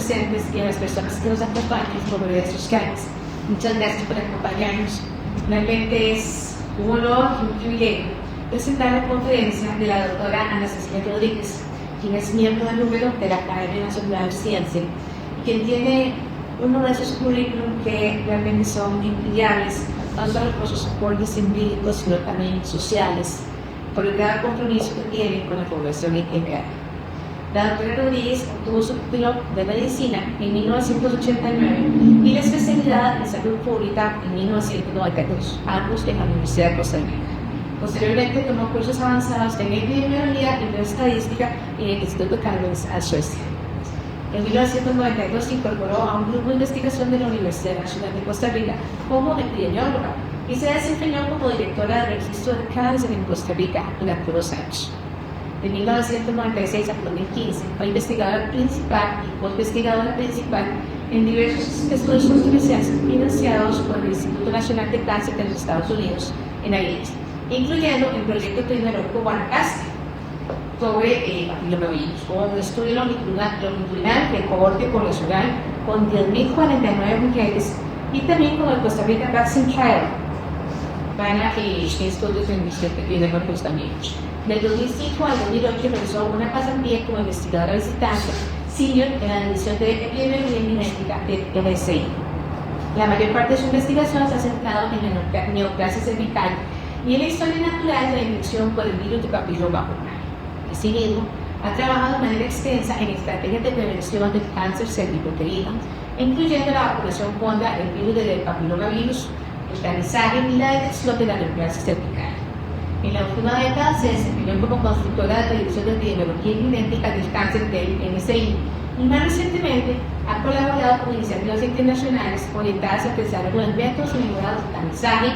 presentes y a las personas que nos acompañan por redes sociales. Muchas gracias por acompañarnos. Realmente es un honor y un privilegio presentar la conferencia de la doctora Ana Cecilia Rodríguez, quien es miembro del número de la Academia Nacional de Ciencia, quien tiene uno de esos currículum que realmente son envidiables, no solo por sus aportes científicos, sino también sociales, por el gran compromiso que tiene con la población en general. La doctora Rodríguez obtuvo su título de medicina en 1989 y la especialidad en salud pública en 1992, ambos en la Universidad de Costa Rica. Posteriormente tomó cursos avanzados en epidemiología y estadística en el Instituto Carlos a Suecia. En 1992 se incorporó a un grupo de investigación de la Universidad Nacional de Costa Rica como epidemióloga y se desempeñó como directora del registro de cáncer en Costa Rica durante 2 años. De 1996 a 2015 fue investigadora principal y co-investigadora principal en diversos estudios universitarios financiados por el Instituto Nacional de Cáncer de los Estados Unidos en AIDS, incluyendo el proyecto tecnológico Guanacaste sobre papillomavirus, un estudio longitudinal de cohorte poblacional con 10.049 mujeres y también con el Costa Rica Vaccine Trial para estudios en epidemiológicos también. Del 2005 al 2008 realizó una pasantía como investigadora visitante senior en la División de Epidemiología Genética de MSI. La mayor parte de su investigación se ha centrado en la neoplasia cervical y en la historia natural de la infección por el virus de papiloma humano. Asimismo, ha trabajado de manera extensa en estrategias de prevención del cáncer cervicuterino, incluyendo la vacunación contra el virus del papilomavirus, el tamizaje y la detección de la neoplasia cervical. En la última década se desempeñó como consultora de la División de Epidemiología Genética del Cáncer del MSI y más recientemente ha colaborado con iniciativas internacionales orientadas a pensar en métodos mejorados de tamizaje,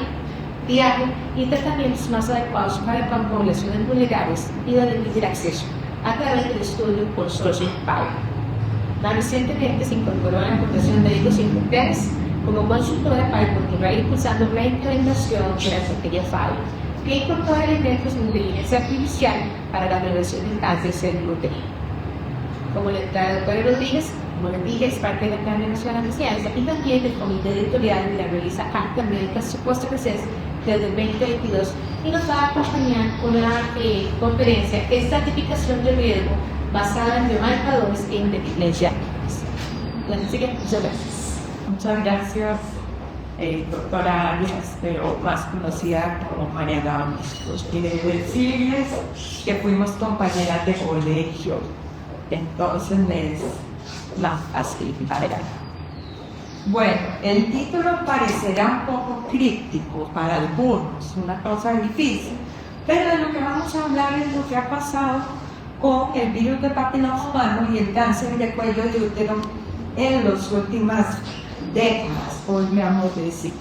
triaje y tratamientos más adecuados para poblaciones vulnerables y de difícil acceso a través del estudio Consortium PAO. Más recientemente se incorporó a la Fundación Médicos Sin Fronteras como consultora para continuar impulsando la implementación de la estrategia FAO, que incorpora elementos de inteligencia artificial para la prevención del cáncer cervicuterino. Como la doctora Rodríguez, como les dije, es parte de la Academia Nacional de Ciencia y también del comité editorial de la revista Carta Médica Supuesto que desde el 2022 y nos va a acompañar una conferencia que es estratificación de riesgo basada en biomarcadores e inteligencia artificial. Muchas gracias. Muchas gracias, doctora Arias, pero más conocida como María Gamos. Quiero decirles que fuimos compañeras de colegio, entonces les la facilitaré. Bueno, el título parecerá un poco críptico para algunos, una cosa difícil, pero de lo que vamos a hablar es lo que ha pasado con el virus de papiloma humano y el cáncer de cuello de útero en las últimas décadas, podríamos decir.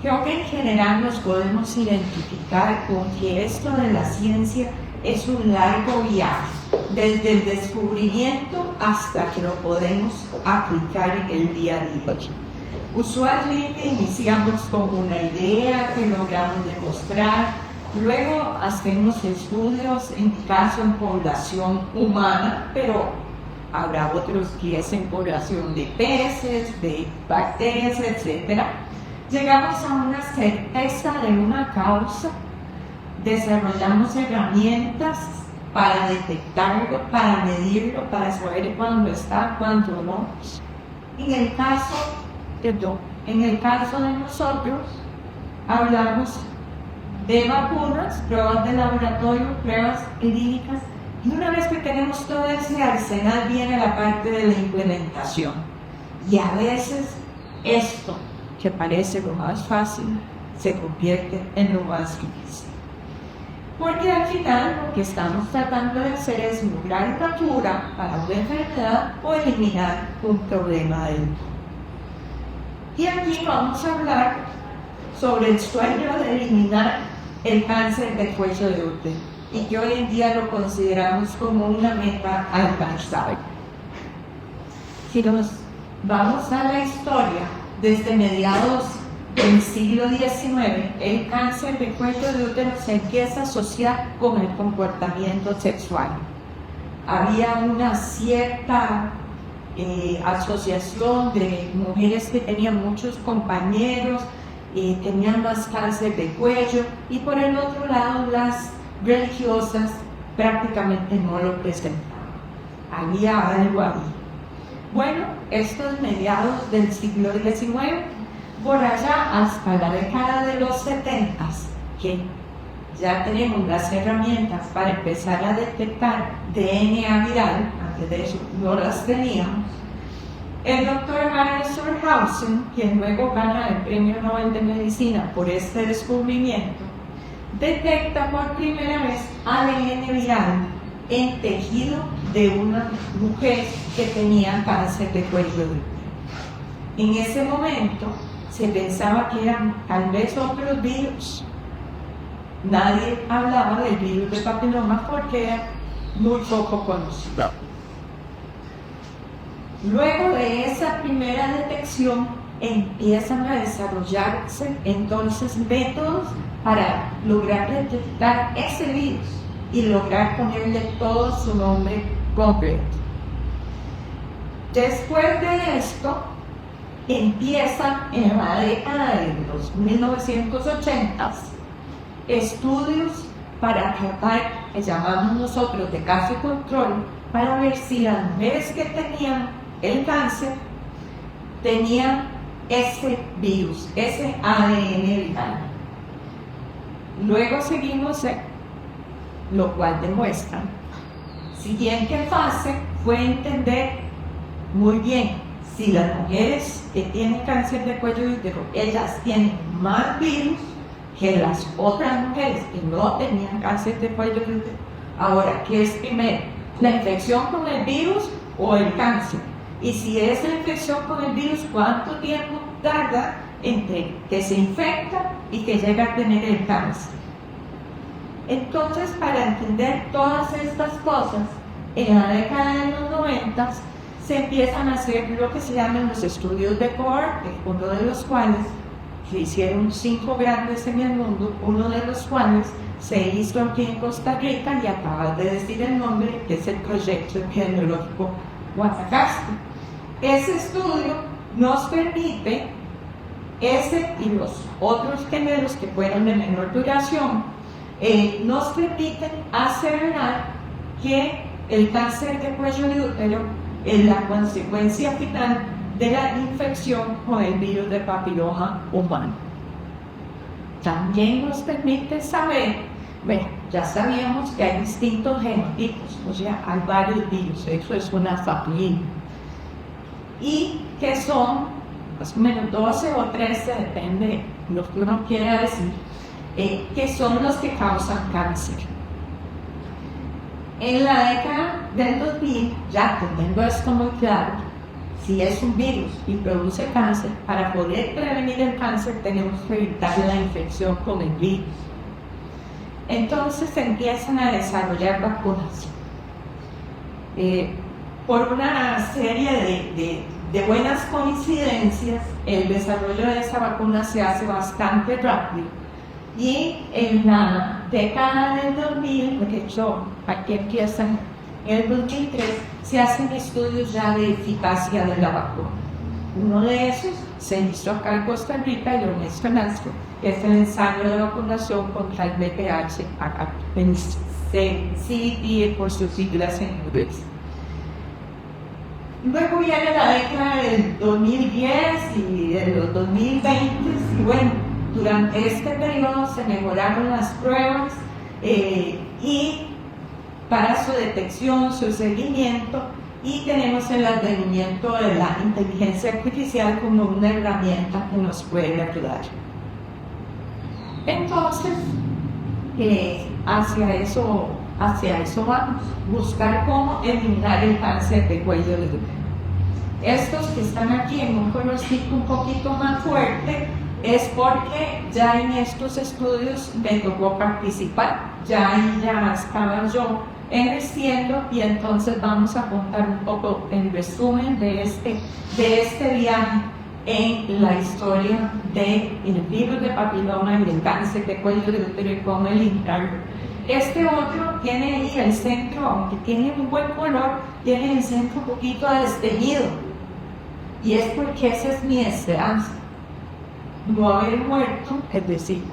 Creo que en general nos podemos identificar con que esto de la ciencia es un largo viaje, desde el descubrimiento hasta que lo podemos aplicar en el día a día. Usualmente iniciamos con una idea que logramos demostrar, luego hacemos estudios, en mi caso en población humana, pero habrá otros que es en población de peces, de bacterias, etc. Llegamos a una certeza de una causa, desarrollamos herramientas para detectarlo, para medirlo, para saber cuándo está, cuándo no. En el caso de nosotros, hablamos de vacunas, pruebas de laboratorio, pruebas clínicas, y una vez que tenemos todo ese arsenal viene la parte de la implementación. Y a veces esto, que parece lo más fácil, se convierte en lo más difícil. Porque al final lo que estamos tratando de hacer es lograr una cura para una enfermedad o eliminar un problema del mundo. Y aquí vamos a hablar sobre el sueño de eliminar el cáncer del cuello de útero, y que hoy en día lo consideramos como una meta alcanzable. Si nos vamos a la historia, desde mediados del siglo XIX, el cáncer de cuello de útero se empieza a asociar con el comportamiento sexual. había una cierta asociación de mujeres que tenían muchos compañeros, tenían más cáncer de cuello, y por el otro lado las religiosas prácticamente no lo presentaban. Había algo ahí. Bueno, estos mediados del siglo XIX, por allá hasta la década de los 70, que ya tenemos las herramientas para empezar a detectar DNA viral, antes de eso no las teníamos. El doctor Emanuel Stockhausen, quien luego gana el Premio Nobel de Medicina por este descubrimiento, detecta por primera vez ADN viral en tejido de una mujer que tenía cáncer de cuello de útero. En ese momento se pensaba que eran tal vez otros virus. Nadie hablaba del virus de papiloma porque era muy poco conocido. Luego de esa primera detección empiezan a desarrollarse entonces métodos para lograr detectar ese virus y lograr ponerle todo su nombre completo. Después de esto, empiezan en la década de los 1980 estudios para tratar, que llamamos nosotros de caso control, para ver si las mujeres que tenían el cáncer tenían ese virus, ese ADN viral. Luego seguimos lo cual demuestra. Siguiente fase fue entender muy bien si las mujeres que tienen cáncer de cuello de útero, ellas tienen más virus que las otras mujeres que no tenían cáncer de cuello de útero. Ahora, ¿qué es primero? ¿La infección con el virus o el cáncer? Y si es la infección con el virus, ¿cuánto tiempo tarda entre que se infecta y que llega a tener el cáncer? Entonces, para entender todas estas cosas, en la década de los 90 se empiezan a hacer lo que se llaman los estudios de cohorte, uno de los cuales se hicieron 5 grandes en el mundo, uno de los cuales se hizo aquí en Costa Rica y acabas de decir el nombre, que es el proyecto epidemiológico Guanacaste. Ese estudio nos permite, ese y los otros gemelos que fueron de menor duración, nos permiten aseverar que el cáncer de cuello de útero es la consecuencia final de la infección con el virus de papiloma humano. También nos permite saber, bueno, ya sabíamos que hay distintos genotipos, o sea, hay varios virus, eso es una familia, y que son más o menos 12 o 13, depende de lo que uno quiera decir, que son los que causan cáncer. En la década del 2000, ya teniendo esto muy claro, si es un virus y produce cáncer, para poder prevenir el cáncer tenemos que evitar la infección con el virus. Entonces se empiezan a desarrollar vacunas. Por una serie de buenas coincidencias, el desarrollo de esa vacuna se hace bastante rápido. Y en la década del 2000, de hecho, aquí empiezan, en el 2003, se hacen estudios ya de eficacia de la vacuna. Uno de esos se hizo acá en Costa Rica y lo mencionaste, que es el ensayo de vacunación contra el VPH, acá en CDC por sus siglas en inglés. Luego viene la década del 2010 y de los 2020, y bueno, durante este periodo se mejoraron las pruebas y para su detección, su seguimiento, y tenemos el advenimiento de la inteligencia artificial como una herramienta que nos puede ayudar. Entonces, hacia eso vamos, buscar cómo eliminar el cáncer de cuello de útero. Estos que están aquí en un colorcito un poquito más fuerte es porque ya en estos estudios me tocó participar, ya estaba yo ejerciendo, y entonces vamos a contar un poco el resumen de este viaje en la historia del virus de papiloma y del cáncer de cuello de útero y cómo eliminar Este otro tiene ahí el centro, aunque tiene un buen color, tiene el centro un poquito desteñido. Y es porque esa es mi esperanza. No haber muerto, es decir,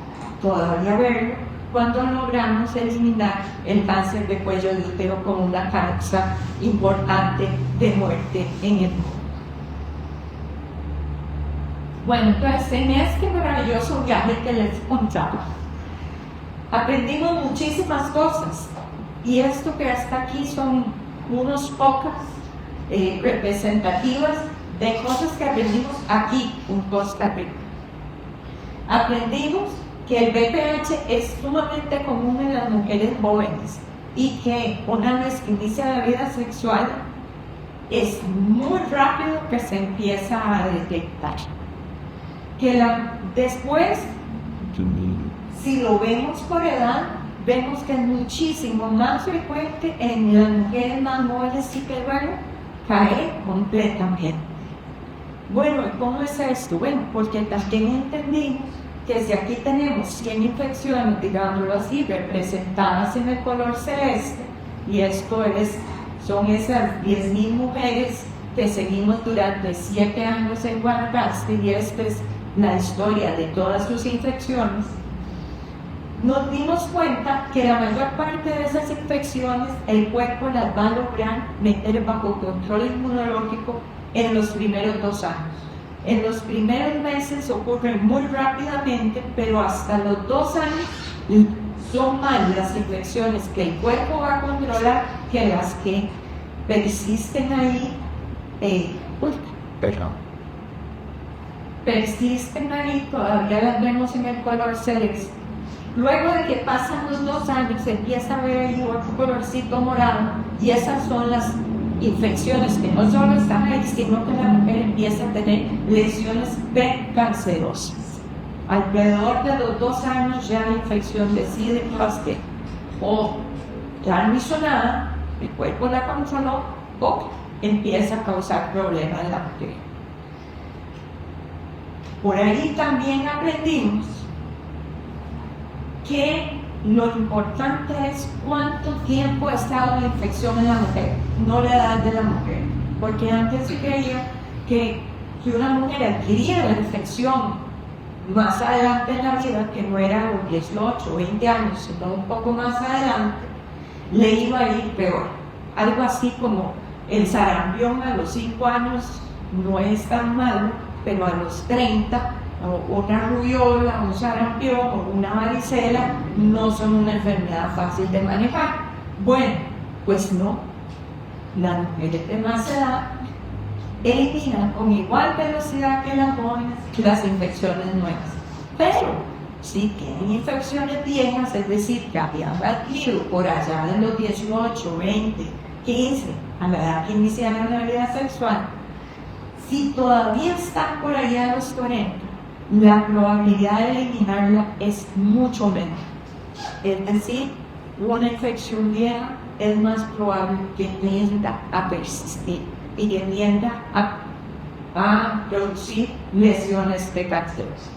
todavía verlo, cuando logramos eliminar el cáncer de cuello de útero como una causa importante de muerte en el mundo. Bueno, entonces en este maravilloso viaje que les contaba, aprendimos muchísimas cosas, y esto que hasta aquí son unas pocas representativas de cosas que aprendimos aquí en Costa Rica. Aprendimos que el VPH es sumamente común en las mujeres jóvenes y que una vez que inicia la vida sexual es muy rápido que se empieza a detectar. Que después, si lo vemos por edad, vemos que es muchísimo más frecuente en las mujeres más jóvenes y que luego cae completamente. Bueno, ¿cómo es esto? Bueno, porque también entendimos que si aquí tenemos 100 infecciones, digámoslo así, representadas en el color celeste, y esto son esas 10.000 mujeres que seguimos durante 7 años en Guanacaste, y esta es la historia de todas sus infecciones, nos dimos cuenta que la mayor parte de esas infecciones el cuerpo las va a lograr meter bajo control inmunológico en los primeros 2 años. En los primeros meses ocurren muy rápidamente, pero hasta los 2 años son más las infecciones que el cuerpo va a controlar que las que persisten ahí. Persisten ahí, todavía las vemos en el color celeste. Luego de que pasan los 2 años, se empieza a ver ahí otro colorcito morado, y esas son las infecciones que no solo están ahí, sino que la mujer empieza a tener lesiones precancerosas. Alrededor de los 2 años ya la infección decide que o ya no hizo nada, el cuerpo la controló, o empieza a causar problemas en la mujer. Por ahí también aprendimos que lo importante es cuánto tiempo ha estado la infección en la mujer, no la edad de la mujer. Porque antes se creía que si una mujer adquiría la infección más adelante en la vida, que no era a los 18 o 20 años, sino un poco más adelante, le iba a ir peor. Algo así como el sarampión a los 5 años no es tan malo, pero a los 30, una rubiola, un sarampión o una varicela no son una enfermedad fácil de manejar. Bueno, pues no. Las mujeres de más edad eliminan con igual velocidad que las jóvenes las infecciones nuevas. Pero si tienen infecciones viejas, es decir, que habían adquirido por allá de los 18, 20, 15, a la edad que iniciaron la vida sexual, si todavía están por allá a los 40, la probabilidad de eliminarla es mucho menor. Es decir, una infección vieja es más probable que tienda a persistir y que tienda a producir lesiones precancerosas.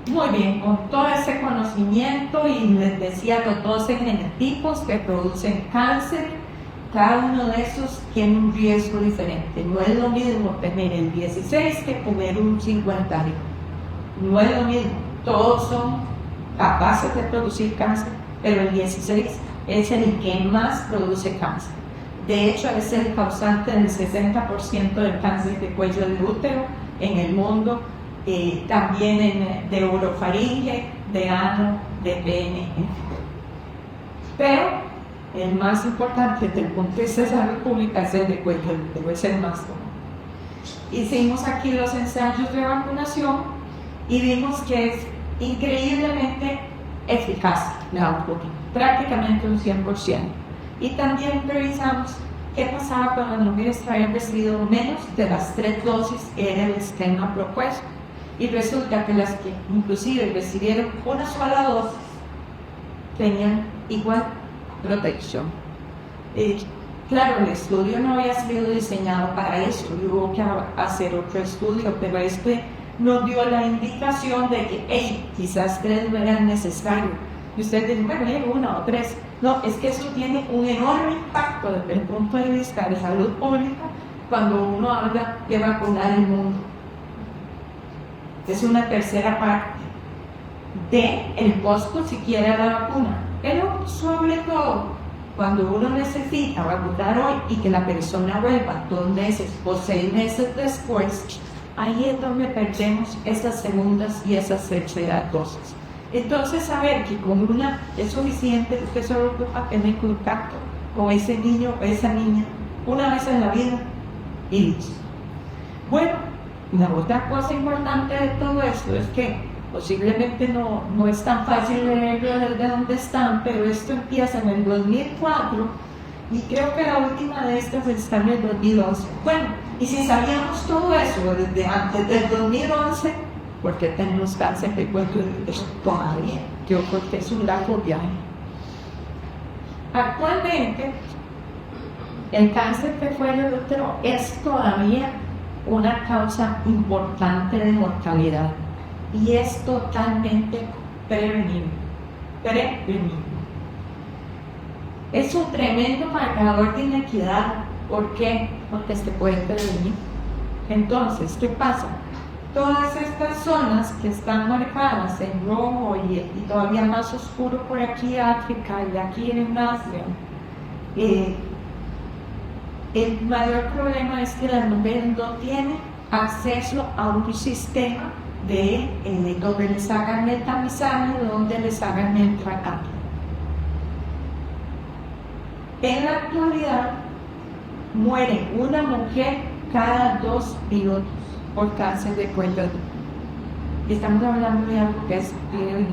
Muy bien, con todo ese conocimiento, y les decía los 12 genotipos que producen cáncer, cada uno de esos tiene un riesgo diferente. No es lo mismo tener el 16 que tener un 50. No es lo mismo. Todos son capaces de producir cáncer, pero el 16 es el que más produce cáncer. De hecho, es el causante del 60% del cáncer de cuello de útero en el mundo, también de orofaringe, de ano, de pene. Pero el más importante desde el punto de vista de salud pública es el de cuello de útero, es el más común. Hicimos aquí los ensayos de vacunación y vimos que es increíblemente eficaz la vacuna, prácticamente un 100%. Y también revisamos qué pasaba cuando las mujeres habían recibido menos de las 3 dosis que era el esquema propuesto. Y resulta que las que inclusive recibieron una sola dosis tenían igual protección. Claro, el estudio no había sido diseñado para eso, hubo que hacer otro estudio, pero este nos dio la indicación de que quizás 3 no era necesario, Y ustedes dicen, bueno, hay 1 o 3. No, es que eso tiene un enorme impacto desde el punto de vista de salud pública cuando uno habla de vacunar el mundo. Es una tercera parte del costo siquiera de la vacuna. Pero sobre todo, cuando uno necesita vacunar hoy y que la persona vuelva 2 meses o 6 meses después, ahí es donde perdemos esas segundas y esas terceras dosis. Entonces, saber que con una es suficiente, usted solo ocupa tener contacto con ese niño o esa niña una vez en la vida y listo. Bueno, la otra cosa importante de todo esto es que posiblemente no es tan fácil leerlo desde donde están, pero esto empieza en el 2004 y creo que la última de estas está en el 2011. Bueno, y si sabíamos todo eso desde antes del 2011, ¿por qué tenemos cáncer de cuello todavía? Yo creo que es un largo viaje. Actualmente, el cáncer de cuello de útero es todavía una causa importante de mortalidad y es totalmente prevenible. Es un tremendo marcador de inequidad. ¿Por qué? Porque se puede prevenir. Entonces, ¿qué pasa? Todas estas zonas que están marcadas en rojo y todavía más oscuro por aquí África y aquí en Asia, el mayor problema es que las mujeres no tienen acceso a un sistema de donde les hagan el tamizaje, donde les hagan el tratamiento. En la actualidad muere una mujer cada 2 minutos por cáncer de cuello de útero. Y estamos hablando de algo que es terrible.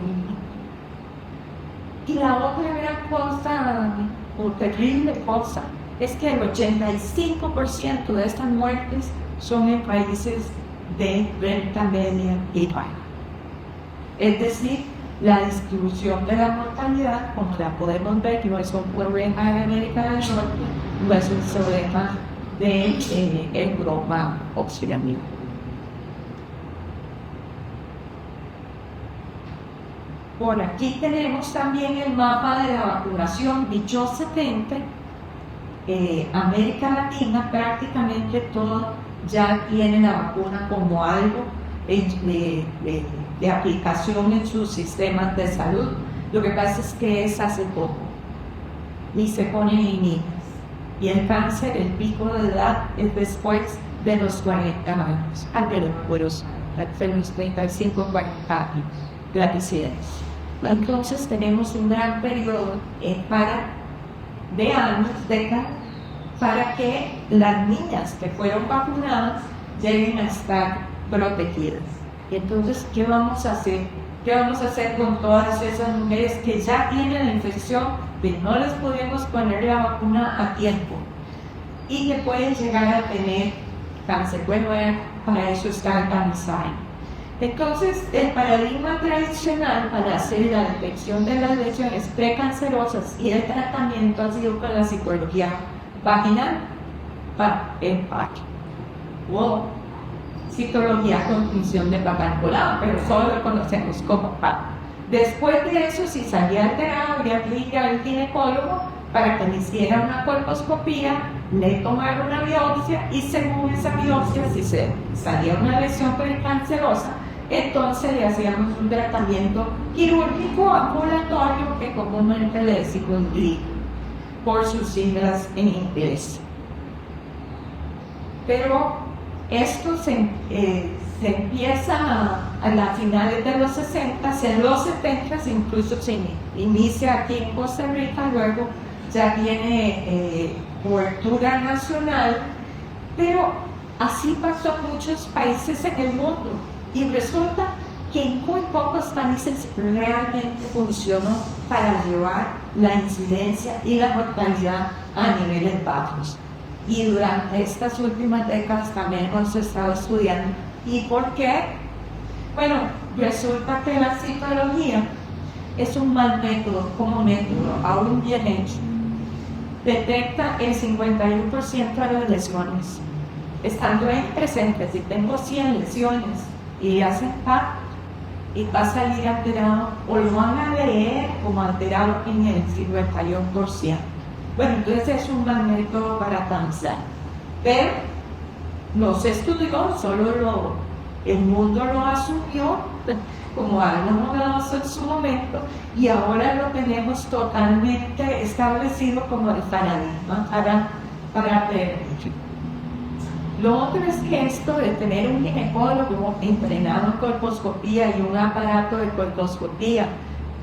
Y la otra gran cosa, o terrible cosa, es que el 85% de estas muertes son en países de renta media y baja. Es decir, la distribución de la mortalidad, como la podemos ver, no es un problema de América del Norte, no es un problema de Europa Occidental. Por aquí tenemos también el mapa de la vacunación, dichosamente. América Latina prácticamente todo ya tiene la vacuna como algo de aplicación en sus sistemas de salud. Lo que pasa es que es hace poco y se ponen en niñas. Y el cáncer, el pico de edad es después de los 40 años, de los 35, 40 años de incidencia. Entonces tenemos un gran periodo de años, décadas, para que las niñas que fueron vacunadas lleguen a estar protegidas. Y entonces, ¿qué vamos a hacer? ¿Qué vamos a hacer con todas esas mujeres que ya tienen la infección, pero no les podemos poner la vacuna a tiempo y que pueden llegar a tener cáncer? Bueno, para eso está el tamizaje. Entonces, el paradigma tradicional para hacer la detección de las lesiones precancerosas y el tratamiento ha sido con la psicología vaginal para empaque o citología con función de papá encolado, pero solo lo conocemos como PAP. Después de eso, si salía alterado, habría que ir al ginecólogo para que le hiciera una colposcopía, le tomara una biopsia y según esa biopsia, si se salía una lesión precancerosa, entonces le hacíamos un tratamiento quirúrgico ambulatorio que comúnmente le decimos GLIC por sus siglas en inglés. Pero esto se empieza a las finales de los 60, en los 70 incluso se inicia aquí en Costa Rica, luego ya tiene cobertura nacional, pero así pasó en muchos países en el mundo y resulta que en muy pocos países realmente funcionó para llevar la incidencia y la mortalidad a niveles bajos. Y durante estas últimas décadas también hemos estado estudiando. ¿Y por qué? Bueno, resulta que la citología es un mal método como método, aún bien hecho. Detecta el 51% de las lesiones. Estando ahí presentes, si tengo 100 lesiones y hacen PAP, y va a salir alterado o lo van a leer como alterado en el 51%. Bueno, entonces es un mal método para transar. Pero los estudios, el mundo lo asumió como algo novedoso en su momento y ahora lo tenemos totalmente establecido como el paradigma para prevenir. Lo otro es que esto de tener un ginecólogo entrenado en colposcopía y un aparato de colposcopía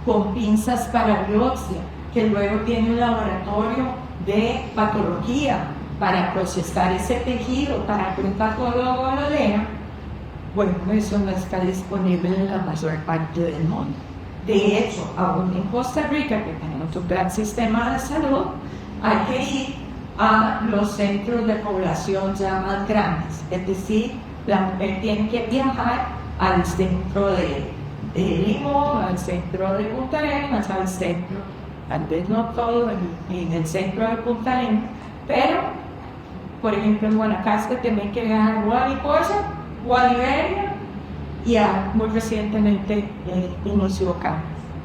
con pinzas para biopsia, que luego tiene un laboratorio de patología para procesar ese tejido, para que un patólogo lo lea, bueno, eso no está disponible en la mayor parte del mundo. De hecho, aún en Costa Rica, que tenemos un gran sistema de salud, hay que ir a los centros de población ya más grandes. Es decir, la mujer tiene que viajar al centro de Limón, al centro de Punta Arenas, al centro, tal vez no todo en el centro de Punta Arenas, pero, por ejemplo, en Guanacaste también que viajar a Gualiposa, Gualiveria y muy recientemente en Uciocán.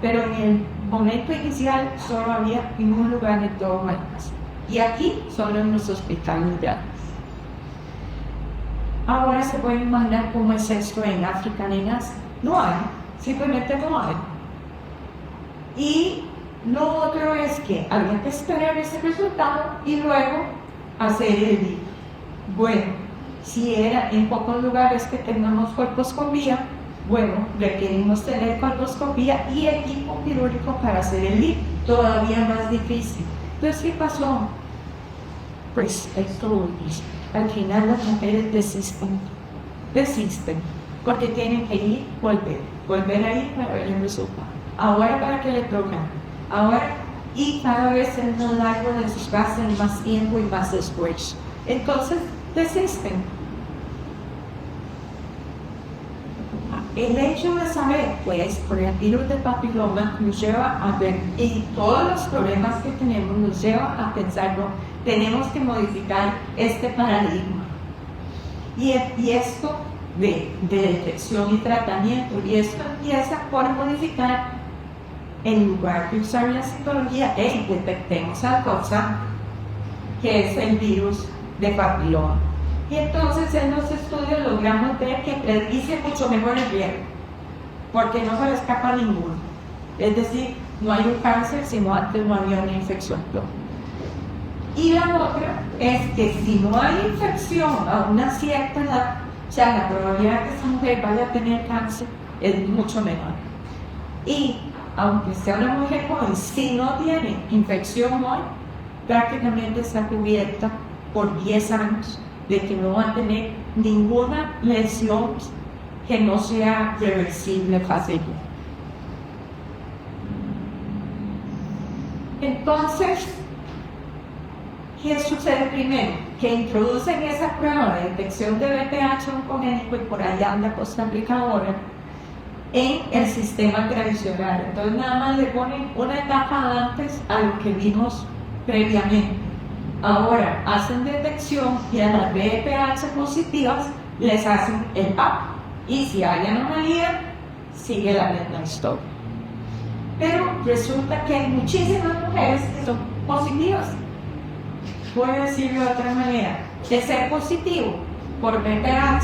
Pero en el momento inicial solo había un lugar en todo Guanacaste. Y aquí solo en los hospitales ya. Ahora se pueden imaginar cómo es esto en África, nenas. No hay, simplemente no hay. Y lo otro es que había que esperar ese resultado y luego hacer el video. Bueno, si era en pocos lugares que tengamos colposcopía, bueno, requerimos tener colposcopía y equipo quirúrgico para hacer el LIP, todavía más difícil. Entonces, ¿qué pasó? Pues esto, al final las mujeres desisten, porque tienen que ir, volver a ir para ver el resultado. Ahora para que le tocan, ahora y cada vez es más largo de sus gastos, más tiempo y más esfuerzo. Entonces, desisten. El hecho de saber, pues, por el virus del papiloma nos lleva a ver, y todos los problemas que tenemos nos lleva a pensarlo, tenemos que modificar este paradigma. Y esto de detección y tratamiento, y esto empieza por modificar, en lugar de usar la psicología, detectemos al cosa, que es el virus de papiloma. Y entonces en los estudios logramos ver que predice mucho mejor el riesgo, porque no se le escapa ninguno. Es decir, no hay un cáncer, sino antes no había una infección. Y la otra es que si no hay infección a una cierta edad, o sea, la probabilidad de que esa mujer vaya a tener cáncer es mucho menor. Y aunque sea una mujer joven, si no tiene infección hoy, prácticamente está cubierta por 10 años de que no va a tener ninguna lesión que no sea reversible fácilmente. Entonces, ¿qué sucede primero? Que introducen esa prueba de detección de VPH oncogénico y por allá anda Costa Rica ahora en el sistema tradicional. Entonces nada más le ponen una etapa antes a lo que vimos previamente. Ahora hacen detección y a las VPH positivas les hacen el PAP. Y si hay anomalía, sigue la misma historia. Pero resulta que hay muchísimas mujeres que son positivas. Puedo decirlo de otra manera, de ser positivo por VPH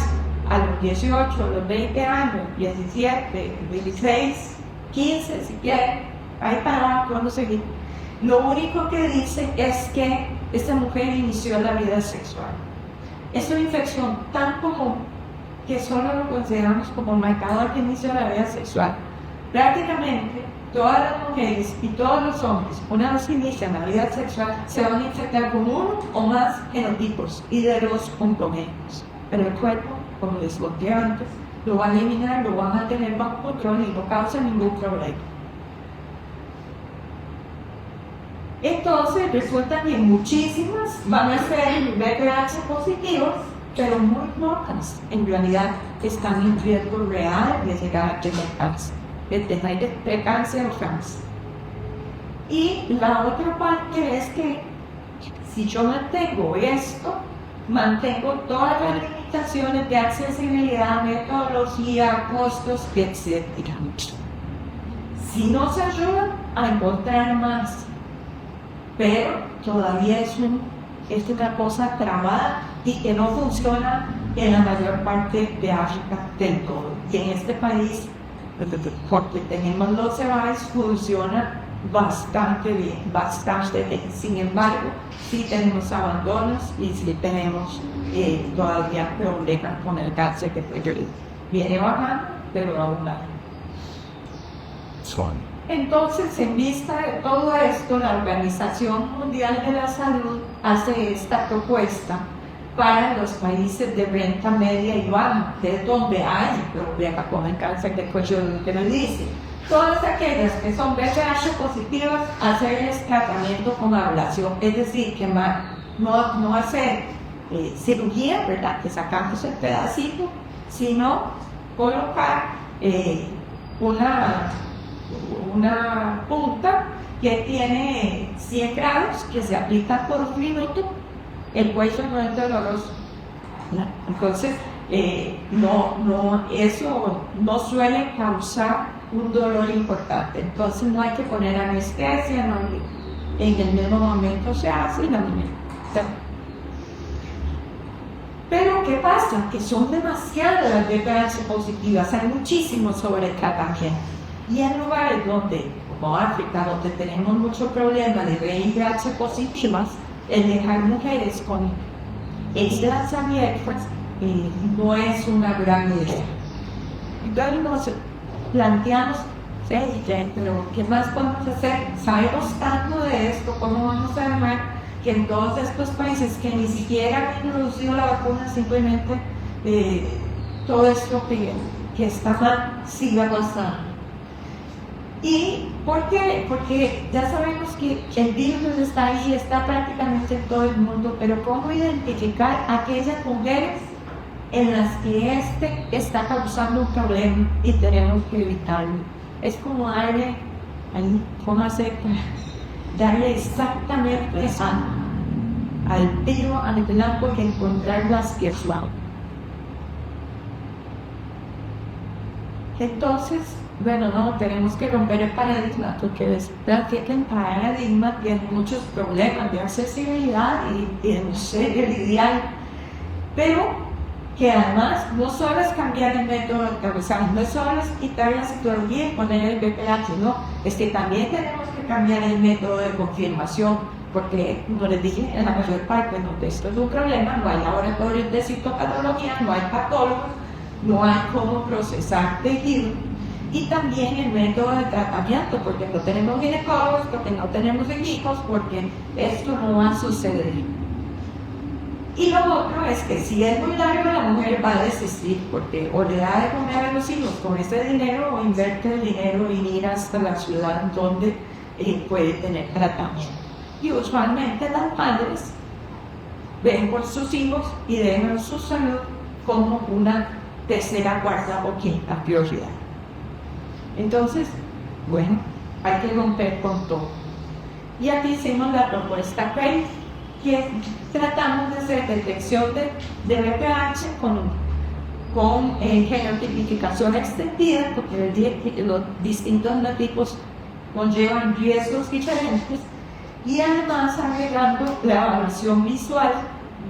a los 18, a los 20 años, 17, 16, 15, si quieren, ahí para cuando seguir. Lo único que dice es que esta mujer inició la vida sexual. Es una infección tan común que solo lo consideramos como marcador de inicio de la vida sexual. Prácticamente todas las mujeres y todos los hombres, una vez inician la vida sexual, se van a infectar con uno o más genotipos y de los oncogénicos. Pero el cuerpo, como les conté antes, lo va a eliminar, lo van a tener bajo control y no causa ningún problema. Entonces resulta que muchísimas van a ser VPH positivos, pero muy pocas en realidad están en riesgo real de llegar a tener cáncer, de cáncer o cáncer. Y la otra parte es que si yo mantengo esto, mantengo todas las limitaciones de accesibilidad, metodología, costos, etc. Si no se ayuda a encontrar más, pero todavía es una cosa trabada y que no funciona en la mayor parte de África del todo. Y en este país, porque tenemos los CEBAIS, funciona bastante bien. Sin embargo, sí tenemos abandonos y sí tenemos todavía problemas con el cáncer que viene bajando, pero aún no. Entonces, en vista de todo esto, la Organización Mundial de la Salud hace esta propuesta para los países de renta media y baja, que es donde hay problemas con el cáncer de cuello de útero. Dice, todas aquellas que son VIH positivas, hacerles tratamiento con ablación, es decir, que no hacer cirugía, ¿verdad?, que sacamos el pedacito, sino colocar una punta que tiene 100 grados que se aplica por un minuto. El cuello no es doloroso, ¿no? Entonces eso no suele causar un dolor importante. Entonces no hay que poner anestesia, no, en el mismo momento se hace la misma. Pero ¿qué pasa? Que son demasiadas las VIH positivas, hay muchísimo sobretratamiento. Y en lugares donde, como África, donde tenemos mucho problema de VIH positivas, el dejar mujeres con estas abiertas no es una gran idea. Entonces nos planteamos, sí, pero ¿qué más podemos hacer? Sabemos tanto de esto, ¿cómo vamos a armar que en todos estos países que ni siquiera han introducido la vacuna, simplemente todo esto que está mal siga pasando? ¿Y por qué? Porque ya sabemos que el virus está ahí, está prácticamente en todo el mundo, pero ¿cómo identificar aquellas mujeres en las que este está causando un problema y tenemos que evitarlo? Es como darle, ¿cómo hacer? Darle exactamente al tiro, al blanco, que encontrar las que son. Entonces, bueno, no, tenemos que romper el paradigma, porque el paradigma tiene muchos problemas de accesibilidad y de no sé, de lidiar, pero que además no solo es cambiar el método de cabezal, no solo es quitar la citología y poner el BPH, no, es que también tenemos que cambiar el método de confirmación, porque, como les dije, en la mayor parte donde esto es un problema, no hay laboratorios de citopatología, no hay patólogos, no hay cómo procesar tejido. Y también el método de tratamiento, porque no tenemos ginecólogos, porque no tenemos hijos, porque esto no va a suceder. Y lo otro es que si es muy largo, la mujer va a desistir, porque o le da de comer a los hijos con ese dinero, o invierte el dinero y ir hasta la ciudad donde puede tener tratamiento. Y usualmente las madres ven por sus hijos y ven su salud como una tercera, cuarta o quinta prioridad. Entonces, bueno, hay que romper con todo. Y aquí hicimos la propuesta que tratamos de hacer detección de VPH con genotipificación extendida, porque los distintos tipos conllevan riesgos diferentes, y además agregando la evaluación visual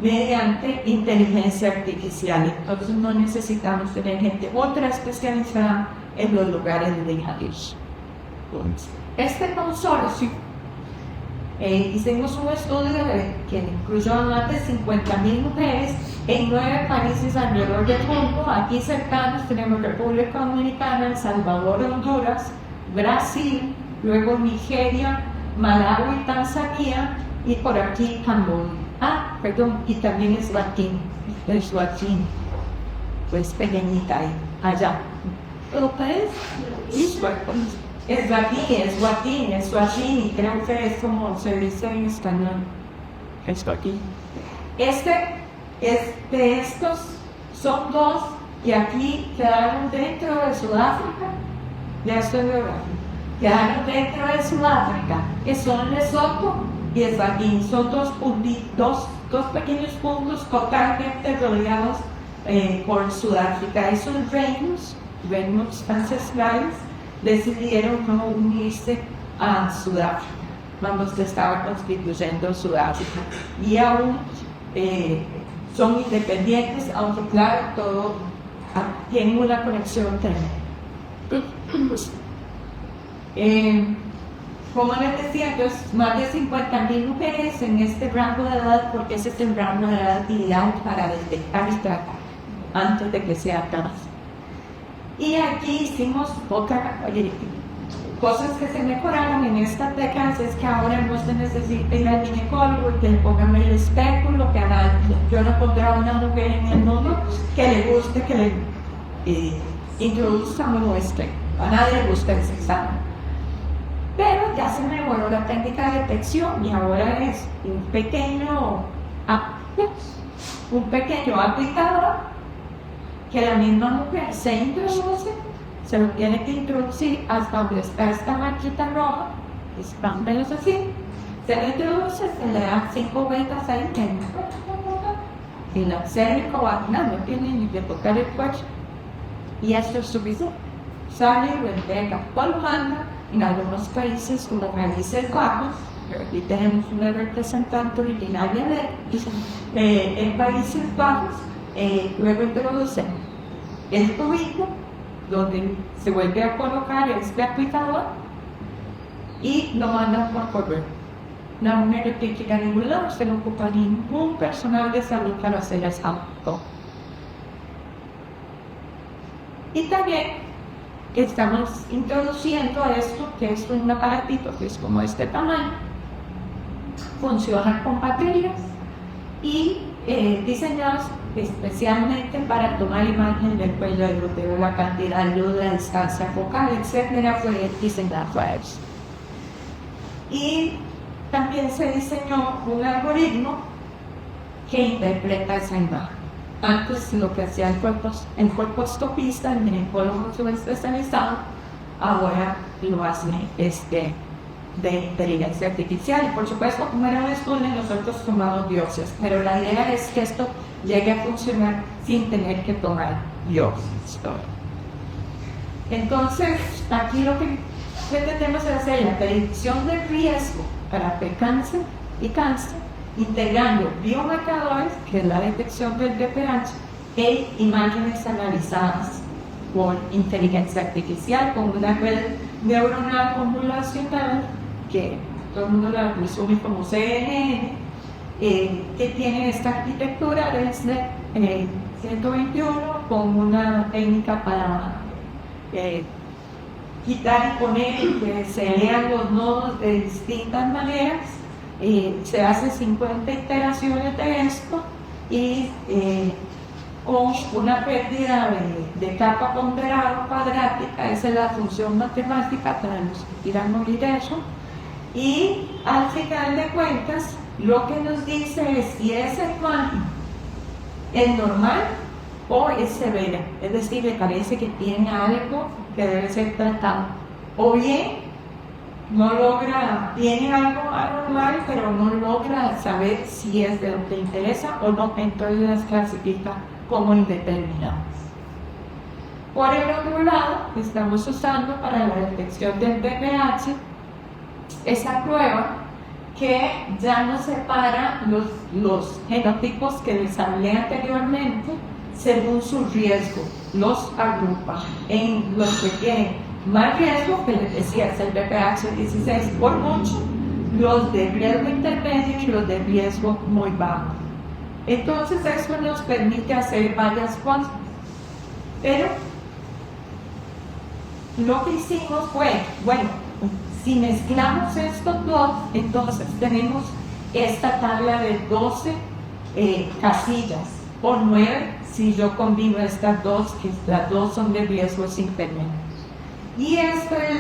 mediante inteligencia artificial. Entonces no necesitamos tener gente ultra especializada en los lugares de hijos. Este consorcio hicimos un estudio que incluyó a más de 50.000 mujeres en 9 países alrededor del mundo. Aquí cercanos tenemos República Dominicana, El Salvador, Honduras, Brasil, luego Nigeria, Malawi, Tanzania y por aquí Camboya. Y también Eswatini, pues pequeñita ahí, allá. Eswatini, creo que es como se dice en español. Eswatini. Estos son dos que aquí quedaron dentro de Sudáfrica. Ya estoy geográfico. Quedaron dentro de Sudáfrica, que son Lesotho y son dos pequeños puntos totalmente rodeados por Sudáfrica. Esos reinos ancestrales decidieron no unirse a Sudáfrica cuando se estaba constituyendo Sudáfrica, y aún son independientes, aunque claro, todo tiene una conexión tremenda. Como les decía, pues, más de 50.000 mujeres en este rango de edad, porque ese es el rango de edad ideal para detectar y tratar antes de que sea tarde. Y aquí hicimos cosas que se mejoraron en estas décadas. Es que ahora no se necesita ir al ginecólogo que le pongan el espéculo, que a nadie, yo no pondré a una mujer en el mundo que le guste que le introduzcan un espéculo. A nadie le gusta ese examen. Pero ya se mejoró la técnica de detección y ahora es un pequeño aplicador que la misma mujer se introduce, se lo tiene que introducir hasta donde está esta manchita roja, es más o menos así, se le introduce, se le da 5 vueltas ahí y la cérvico-vaginal no tiene ni que tocar el cuello, y esto es suficiente. Sale y lo entrega por manda. En algunos países como Países Bajos, aquí tenemos una representante originaria en Países Bajos, luego introducen el tubito donde se vuelve a colocar este aplicador y lo mandan por correo. La mujer no tiene que ir a ningún lado, se no ocupa ningún personal de salud para hacer ese acto. Y también estamos introduciendo esto, que es un aparatito que es como este tamaño, funciona con baterías y diseñados especialmente para tomar imagen del cuello del útero, la cantidad de luz, la distancia focal, etcétera, fue diseñado para eso. Y también se diseñó un algoritmo que interpreta esa imagen. Antes lo que hacía el colposcopista, el ginecólogo especializado, ahora lo hace de inteligencia artificial. Y por supuesto, como era un estudio, nosotros tomamos biopsias, pero la idea es que esto llegue a funcionar sin tener que tomar biopsias. Entonces, aquí lo que pretendemos es hacer la predicción del riesgo para cáncer y cáncer, integrando biomarcadores, que es la detección del BPH, e imágenes analizadas por inteligencia artificial con una red neuronal convolucional que todo el mundo la resume como CNN, que tiene esta arquitectura desde 121 con una técnica para quitar y poner que se lean los nodos de distintas maneras. Se hace 50 iteraciones de esto y con una pérdida de capa ponderada cuadrática. Esa es la función matemática para morir eso. Y al final de cuentas, lo que nos dice es si esa imagen es normal o es severa, es decir, le parece que tiene algo que debe ser tratado, o bien no logra, tiene algo anormal, pero no logra saber si es de lo que interesa o no, entonces las clasifica como indeterminadas. Por el otro lado, estamos usando para la detección del BPH esa prueba que ya nos separa los genotipos que les hablé anteriormente según su riesgo, los agrupa en los que tienen más riesgo, que les decía es el BPH 16 por mucho, los de riesgo intermedio y los de riesgo muy bajo. Entonces eso nos permite hacer varias cosas, pero lo que hicimos fue, bueno, si mezclamos estos dos, entonces tenemos esta tabla de 12 casillas por 9 si yo combino estas dos, que las dos son de riesgos intermedios. Y esto es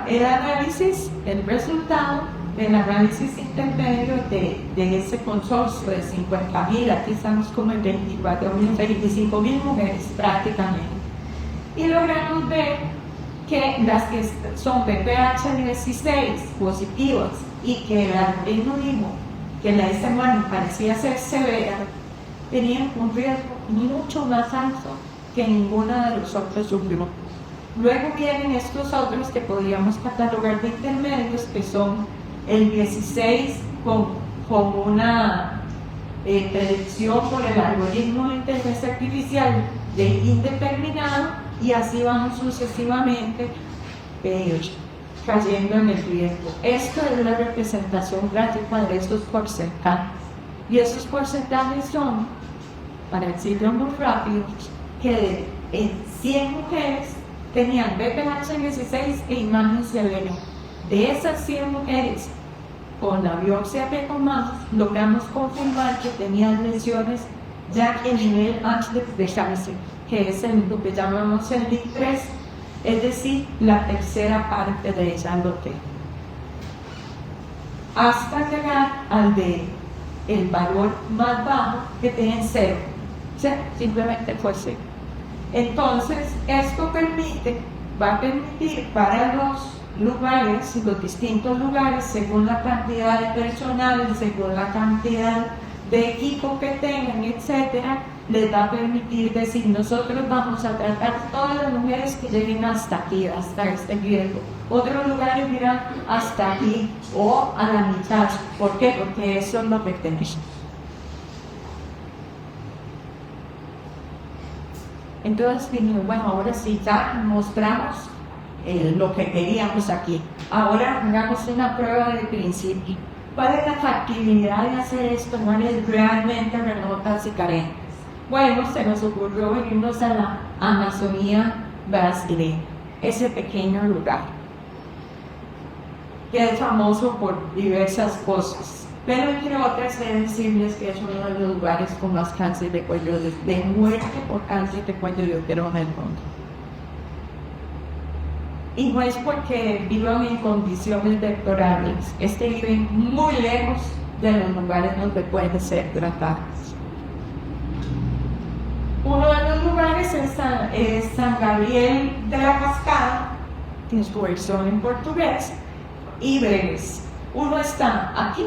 el análisis, el resultado del análisis intermedio de ese consorcio de 50.000, aquí estamos como en 25.000 mujeres prácticamente. Y logramos ver que las que son BPH 16 positivas y que el algoritmo dijo que la SMART parecía ser severa, tenían un riesgo mucho más alto que ninguna de los otros subgrupos. Luego vienen estos otros que podríamos catalogar de intermedios, que son el 16 con una predicción por el algoritmo de inteligencia artificial de indeterminado, y así vamos sucesivamente cayendo en el riesgo. Esto es la representación gráfica de estos porcentajes. Y estos porcentajes son, para decirlo muy rápido, que en 100 mujeres tenían BPH 16 e imagen severa. De esas 100 mujeres, con la biopsia de más, logramos confirmar que tenían lesiones ya en nivel antes de cáncer, que es lo que llamamos el DIC3, es decir, la tercera parte de esa lotería. Hasta llegar al el valor más bajo, que tienen 0. O sea, simplemente fue 0. Entonces, esto va a permitir para los lugares, los distintos lugares, según la cantidad de personal, según la cantidad de equipo que tengan, etcétera, les va a permitir decir: nosotros vamos a tratar todas las mujeres que lleguen hasta aquí, hasta este riesgo. Otros lugares dirán hasta aquí o a la mitad. ¿Por qué? Porque eso es lo que tenemos. Entonces, bueno, ahora sí ya mostramos lo que queríamos aquí. Ahora hagamos una prueba de principio. ¿Cuál es la factibilidad de hacer esto en áreas realmente remotas y carentes? Bueno, se nos ocurrió venirnos a la Amazonía brasileña, ese pequeño lugar, que es famoso por diversas cosas, pero entre otras he de decirles que es uno de los lugares con más cáncer de cuello de muerte por cáncer de cuello de útero en el mundo. Y no es porque vivan en condiciones deplorables, es que viven muy lejos de los lugares donde pueden ser tratados. Uno de los lugares es San Gabriel de la Cascada, que es su versión en portugués, y Breves. Uno está aquí,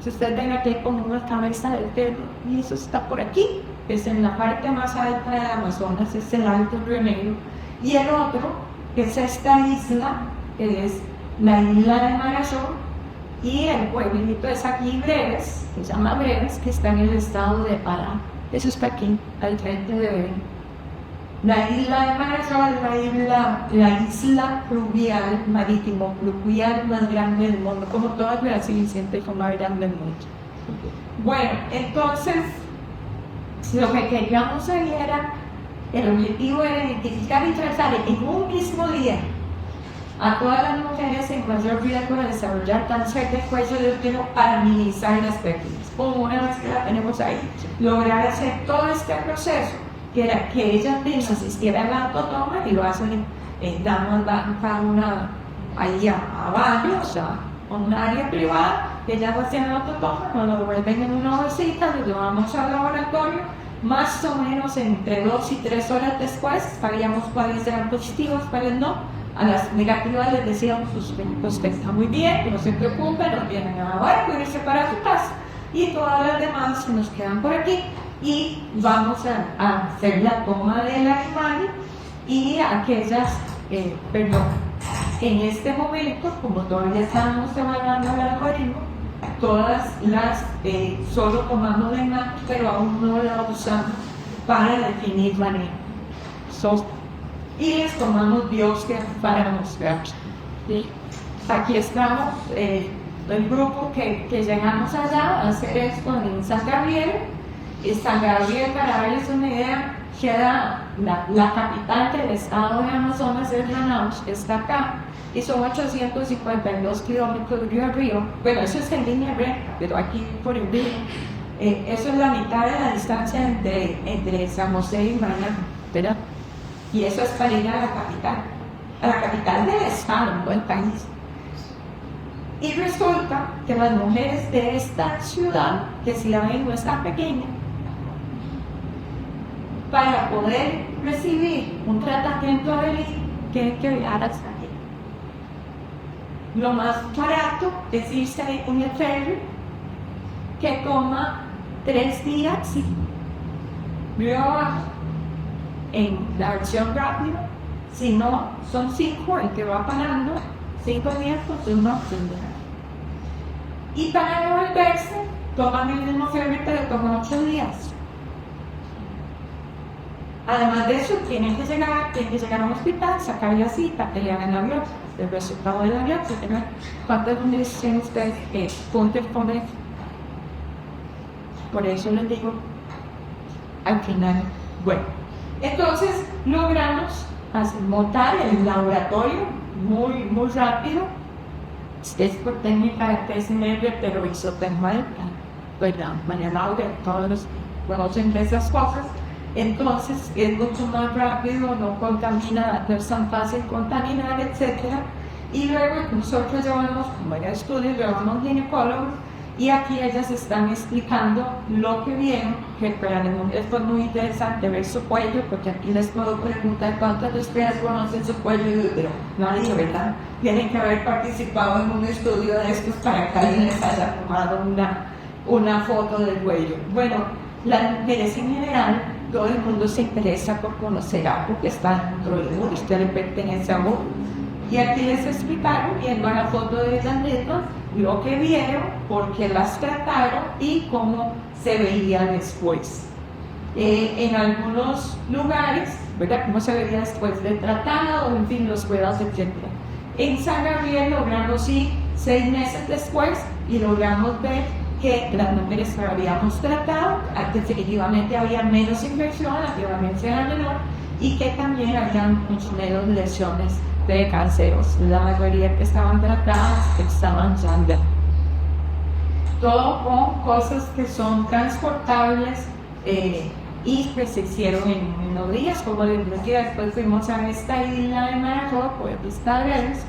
si ustedes ven aquí como una cabeza del perro, y eso está por aquí, es en la parte más alta del Amazonas, es el Alto Remedio, y el otro, que es esta isla, que es la isla de Marajó, y el pueblito es aquí Breves, que se llama Breves, que está en el estado de Pará. Eso está aquí, al frente de Belén. La isla de Marajó es la isla fluvial, marítimo fluvial más grande del mundo, como toda Brasil, siempre como más grande del mundo. Bueno, entonces, lo que queríamos ahí era, el objetivo era identificar y tratar en un mismo día a todas las mujeres en mayor riesgo de desarrollar cáncer de cuello de útero para minimizar las pérdidas. Como una vez que la tenemos ahí, lograr hacer todo este proceso, que era que ellas mismas asistieran a la autotoma, y lo hacen, damos cada una ahí a varios, a un área privada, que ellas hacen la autotoma, nos lo vuelven en una bolsita, lo llevamos al laboratorio, más o menos entre 2 y 3 horas después, sabíamos cuáles eran positivos, cuáles no. A las negativas les decíamos: usted está muy bien, que no se preocupen, no tienen nada ahora, pueden irse para su casa. Y todas las demás se nos quedan por aquí, y vamos a hacer la toma del animal, y aquellas, en este momento, como todavía estamos evaluando el algoritmo, todas las solo tomamos de imagen, pero aún no la usamos para definir manejo. Y les tomamos biopsias para mostrar. ¿Sí? Aquí estamos, el grupo que llegamos allá a hacer esto en San Gabriel. San Gabriel, para darles una idea, queda la capital del estado de Amazonas, es Manaus, que está acá, y son 852 kilómetros río a río. Bueno, eso es en línea recta, pero aquí por el río, eso es la mitad de la distancia entre San José y Manaus, ¿verdad? Y eso es para ir a la capital del estado, un buen país. Y resulta que las mujeres de esta ciudad, que si la ven no está pequeña, para poder recibir un tratamiento de tienen que viajar hasta aquí. lo más barato es irse en un ferry que toma 3 días y luego abajo en la versión rápida. Si no, son 5 el que va parando, 5 días pues una opción. Y para devolverse, toman el mismo ferry, pero toma 8 días. Además de eso, tienen que llegar a un hospital, sacar la cita, que le hagan la biopsia, el resultado de la biopsia. ¿Cuántas veces tienen ustedes que punten con eso? Por eso les digo, al final, bueno, entonces logramos montar el laboratorio muy rápido. Es por técnica de TSMR, pero isotermal, ¿verdad? María Laura, todos conocen de esas cosas. Entonces es mucho más rápido, no contamina, no es tan fácil contaminar, etc. Y luego nosotros llevamos, como era estudio, llevamos ginecólogos y aquí ellas están explicando lo que vieron, que para el mundo es muy interesante ver su cuello, porque aquí les puedo preguntar cuántas de ustedes conocen su cuello y útero. Nadie, ¿verdad? Tienen que haber participado en un estudio de estos para que alguien les haya tomado una foto del cuello. Bueno, la mujeres en general, todo el mundo se interesa por conocer algo que está dentro del mundo, usted le pertenece a uno. Y aquí les explicaron, viendo la foto de las letras, lo que vieron, por qué las trataron y cómo se veía después. En algunos lugares, ¿verdad? Cómo se veía después del tratado, en fin, los cuidados, etc. En San Gabriel logramos ir 6 meses después y logramos ver que las mujeres que habíamos tratado, definitivamente había menos inversión, la violencia era menor y que también había mucho menos lesiones de cánceros. La mayoría que estaban tratadas estaban sangrando. Todo con cosas que son transportables y que se hicieron en unos días, como les decía. Después fuimos a esta isla de Maracó, pues Vistabreves.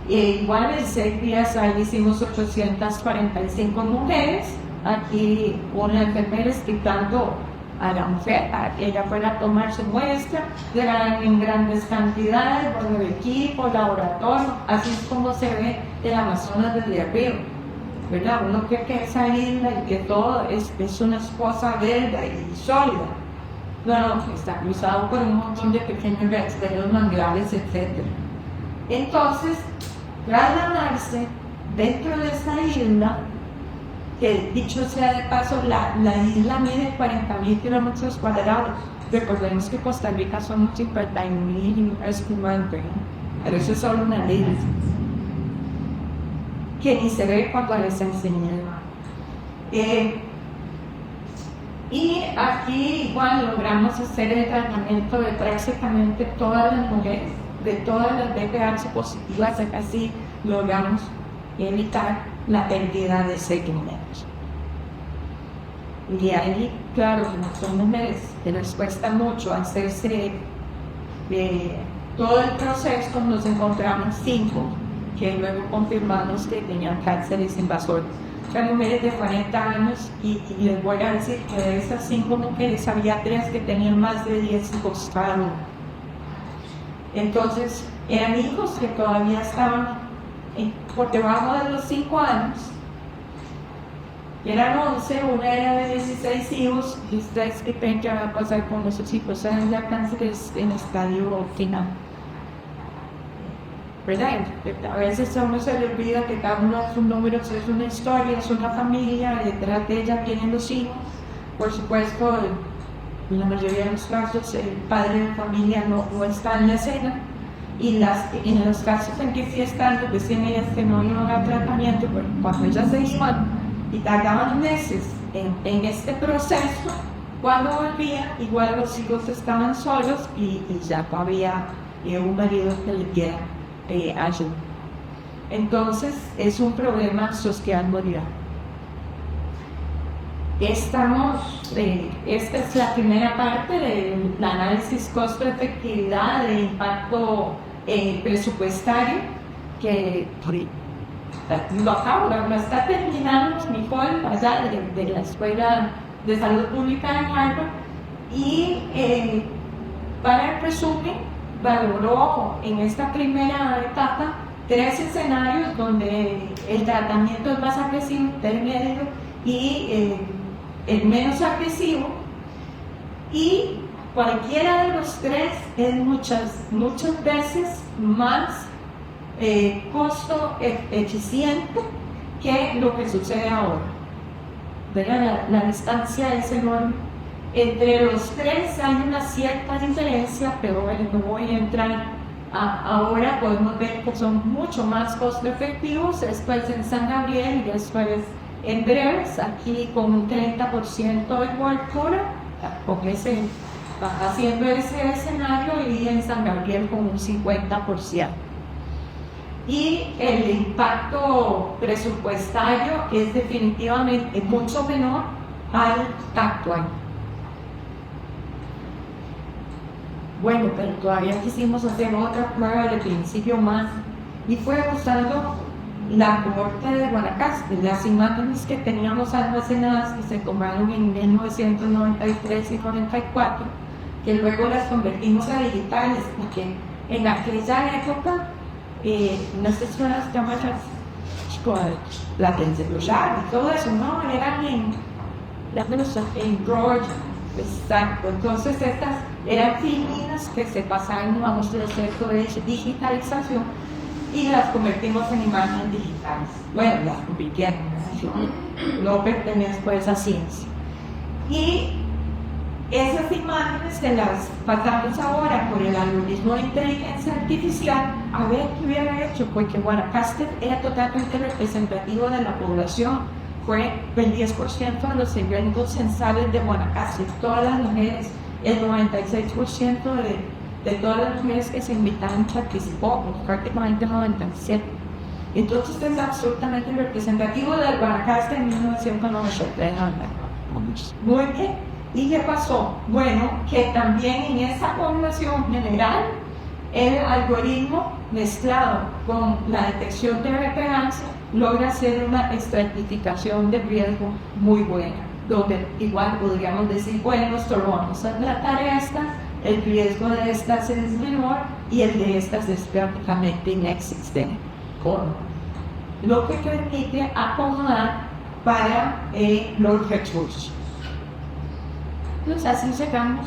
Igual en 6 días ahí hicimos 845 mujeres. Aquí una enfermera explicando a la mujer, ella fuera a tomar su muestra, en grandes cantidades, por el equipo, laboratorio, así es como se ve el Amazonas desde arriba, ¿verdad? Uno cree que esa isla y que todo es una cosa verde y sólida. No, está cruzado por un montón de pequeños vertederos, manglares, etc. Entonces, trasladarse dentro de esa isla, que dicho sea de paso, la isla mide 40.000 kilómetros cuadrados. Recordemos que Costa Rica son 51.000 espumantes, pero eso es solo una isla que ni se ve cuando les enseñan. Y aquí igual logramos hacer el tratamiento de prácticamente todas las mujeres, de todas las VPH positivas, casi logramos evitar la pérdida de segmentos. Y ahí, claro, son mujeres que les cuesta mucho hacerse todo el proceso. Nos encontramos 5 que luego confirmamos que tenían cánceres invasores. Eran mujeres de 40 años y les voy a decir que de esas 5 mujeres había 3 que tenían más de 10 hijos cada uno. Entonces, eran hijos que todavía estaban por debajo de los 5 años. Eran 11, una era de 16 hijos, y ustedes que ven que va a pasar con esos hijos, eran ya cánceres en estadio final. ¿Verdad? A veces a uno se le olvida que cada uno de sus números es una historia, es una familia, detrás de ella tienen los hijos. Por supuesto, en la mayoría de los casos, el padre de familia no está en la escena. Y en los casos en que sí están, lo que decían ellas que no iban a tratamiento, pero cuando ellas se iban y tardaban meses en este proceso, cuando volvían, igual los hijos estaban solos y ya no había un marido que les diera ayuda. Entonces, es un problema social mundial. Esta es la primera parte del análisis costo-efectividad de impacto presupuestario, que lo acabo, lo está terminando Nicole allá de la Escuela de Salud Pública de Harvard, y para el resumen valoró en esta primera etapa 3 escenarios donde el tratamiento es más agresivo, intermedio y el menos agresivo, y cualquiera de los 3 es muchas veces más costo eficiente que lo que sucede ahora. La distancia es enorme. Entre los 3 hay una cierta diferencia, pero bueno, no voy a entrar ahora. Podemos ver que son mucho más costo efectivos. Esto es en San Gabriel y esto es en Breves, aquí con un 30% de cobertura, haciendo ese escenario, y en San Gabriel con un 50%. Y el impacto presupuestario es definitivamente mucho menor al actual. Bueno, pero todavía quisimos hacer otra prueba de principio más, y fue usando la cohorte de Guanacaste, las imágenes que teníamos almacenadas que se tomaron en 1993 y 94, que luego las convertimos a digitales, porque en aquella época unas personas llamadas la del celular y todo eso, no, eran en Roy, exacto. Entonces estas eran filinas que se pasaron a un proceso de digitalización y las convertimos en imágenes digitales. Bueno, las convirtieron, no pertenece pues a ciencia. Y esas imágenes se las pasamos ahora por el algoritmo de inteligencia artificial a ver qué hubiera hecho, porque Guanacaste era totalmente representativo de la población. Fue el 10% de los ingresos censales de Guanacaste, todas las mujeres, el 96% de todas las mujeres que se invitaron participó, prácticamente 97%. Entonces es absolutamente representativo del Guanacaste en 1993. Muy bien. ¿Y qué pasó? Bueno, que también en esa población general, el algoritmo mezclado con la detección de referencia logra hacer una estratificación de riesgo muy buena, donde igual podríamos decir, bueno, solo vamos a tratar esta, el riesgo de estas es menor y el de estas es prácticamente inexistente, lo que permite acomodar para los recursos. Entonces así llegamos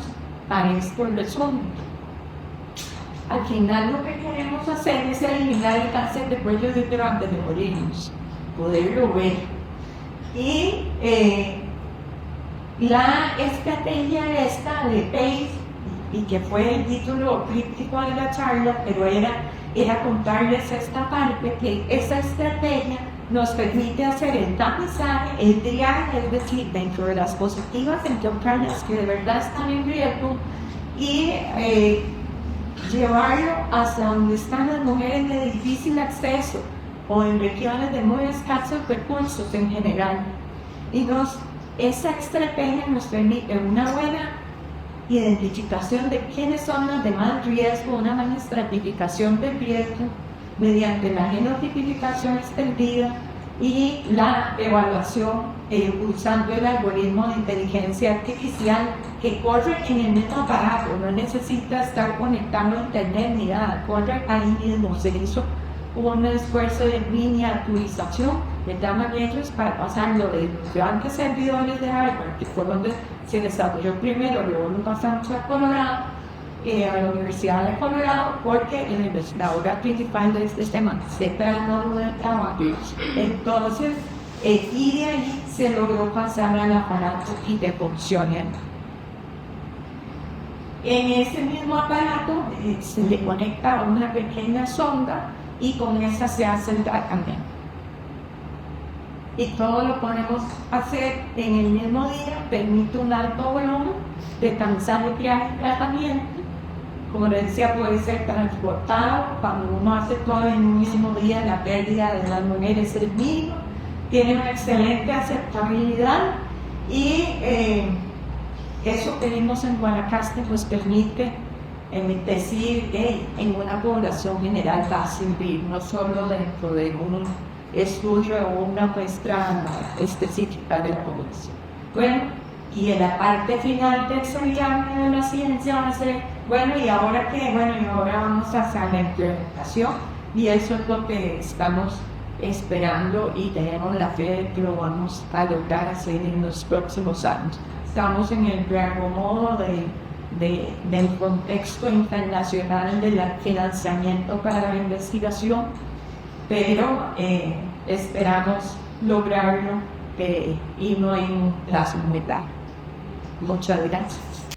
a este resumen. Al final lo que queremos hacer es eliminar el cáncer de cuello de útero antes de morirnos, poderlo ver. Y la estrategia esta de PACE, y que fue el título crítico de la charla, pero era contarles esta parte, que esa estrategia nos permite hacer el tamizaje, el triaje, es decir, dentro de las positivas, encontrar las que de verdad están en riesgo y llevarlo hasta donde están las mujeres de difícil acceso o en regiones de muy escasos recursos en general. Y esa estrategia nos permite una buena identificación de quiénes son los de más riesgo, una buena estratificación de riesgo mediante la genotipificación extendida y la evaluación usando el algoritmo de inteligencia artificial que corre en el mismo aparato, no necesita estar conectando a internet ni nada, corre ahí mismo. Se hizo un esfuerzo de miniaturización de tamaños para pasarlo de los grandes servidores de Harvard, que fue donde se desarrolló primero, luego lo pasamos a Colorado, a la Universidad de Colorado, porque la investigadora principal de este tema sepa el módulo de trabajo. Entonces, y de ahí se logró pasar al aparato y de funcionamiento. En ese mismo aparato se le conecta una pequeña sonda y con esa se hace el tratamiento. Y todo lo podemos hacer en el mismo día, permite un alto volumen de tamizaje y tratamiento. Como les decía, puede ser transportado. Cuando uno hace todo en un mismo día, la pérdida de las mujeres es mínima, tiene una excelente aceptabilidad y eso que vimos en Guanacaste pues permite decir que en una población general fácil vivir, no solo dentro de un estudio o una muestra específica de la población. Bueno, y en la parte final del examen de la ciencia va a ser, bueno, ¿y ahora qué? Bueno, y ahora vamos a hacer la implementación. Y eso es lo que estamos esperando y tenemos la fe de que lo vamos a lograr hacer en los próximos años. Estamos en el rango modo del contexto internacional del financiamiento para la investigación, pero esperamos lograrlo y no en un plazo muy largo. Muchas gracias.